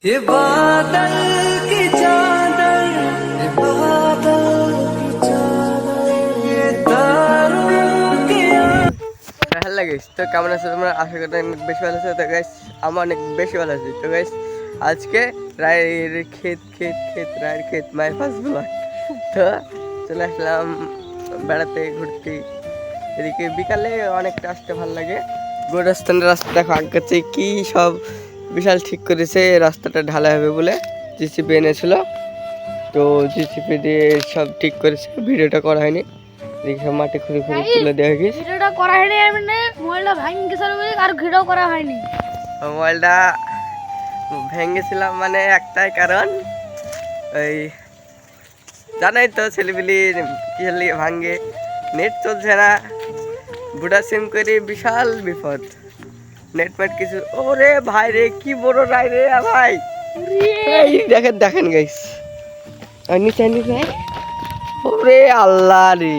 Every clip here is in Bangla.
ये बादल की चादर, ये बादल की चादर, ये तारों की হ্যালো গাইস, তো কেমন আছো তোমরা? আশা করি অনেক বেশি ভালো আছো। তো গাইস আমার অনেক বেশি ভালো আছি। তো গাইস আজকে রায়ের রায়ের ক্ষেত মাই ফার্স্ট ব্লগ। তো চলে আসলাম বেড়াতে ঘুরতে। এদিকে বিকালে অনেকটা আসতে ভালো লাগে। গোরস্থানের রাস্তা দেখো, আগে থেকে কি সব বিশাল ঠিক করেছে রাস্তাটা ঢালাই হবে বলে, জিসিপি এনেছিল। তো জিসিপি দিয়ে সব ঠিক করেছে, ভিডিওটা করা হয়নি। দেখি সব মাটি খুঁড়ে খুঁড়ে তুলে দেওয়া গেছে। ভিডিওটা করা হয়নি, মানে মোবাইলটা ভাঙি গেছিল বলে আর ভিডিও করা হয়নি। মোবাইলটা ভেঙেছিলাম মানে একটাই কারণ, ওই জানাই তো ছেলেপিলি কি হলে ভাঙে, নেট চলছে না, বুড়া সিম করে বিশাল বিপদ। নেট মেট কিছু, ওরে ভাই রে কি বড় রায় রে ভাই, এই দেখেন দেখেন গাইস, আর নিচে নিচে, ওরে আল্লাহ রে,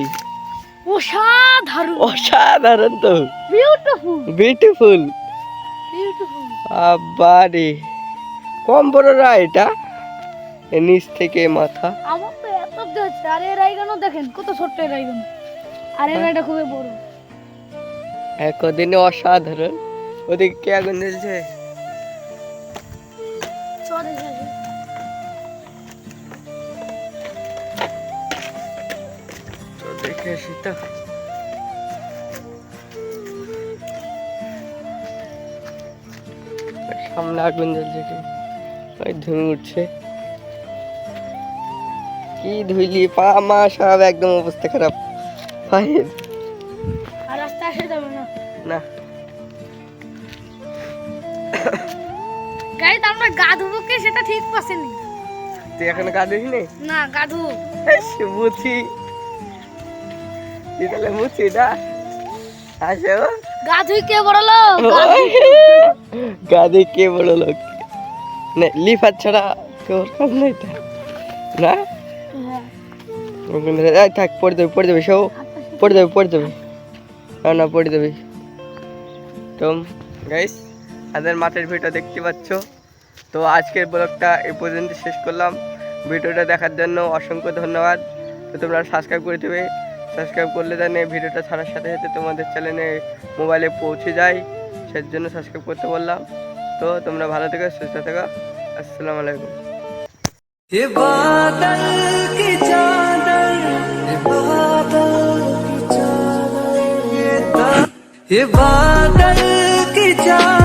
অসাধারণ অসাধারণ তো, বিউটিফুল বিউটিফুল। বিউটিফুল। আব্বা রে, কম বড় রায় এটা, নিচ থেকে মাথা। আমার তো এত হচ্ছে, আর এই রাইগানও দেখেন কত ছোট্ট এই রাইগান, আর এই রাইটা খুবই বড়। একদিনে অসাধারণ। ওদিকে কে আগুন জ্বলছে? চলে যাবে। তো দেখে আসি তো। সামনে আগুন জ্বলছে, কি ওই ধুয়ে উঠছে, কি ধুইলি পা মা সব একদম অবস্থা খারাপ পায়ের। আর রাস্তা আসে যাবে না না গাইস, আমরা গা ধুবো কি সেটা ঠিক পাচ্ছেনি। তুই এখনো গা ধুইনি? না, গা ধুবো। মুছি তুই তাহলে মুছি না আসো, গা ধুই কে বড় লোক? গা ধুই কে বড় লোক? লিফার ছাড়া তোর কাজ নেই তা না। এই থাক, পড়ে দেবে সব, পড়ে দেবে না না পড়ে দেবে। তো গাইস আমাদের মাঠের ভিডিও দেখতে পাচ্ছ। তো আজকের ব্লগটা এই পর্যন্ত শেষ করলাম। ভিডিওটা দেখার জন্য অসংখ্য ধন্যবাদ। তো তোমরা সাবস্ক্রাইব করে দেবে, সাবস্ক্রাইব করলে জানে ভিডিওটা ছাড়ার সাথে সাথে তোমাদের চ্যানেলে মোবাইলে পৌঁছে যায়, সেই জন্য সাবস্ক্রাইব করতে বললাম। তো তোমরা ভালো থেকো, সুস্থ থেকো, আসসালামু আলাইকুম। ये बादल की चादर, ये बादल की चादर, ये बादल की चादर।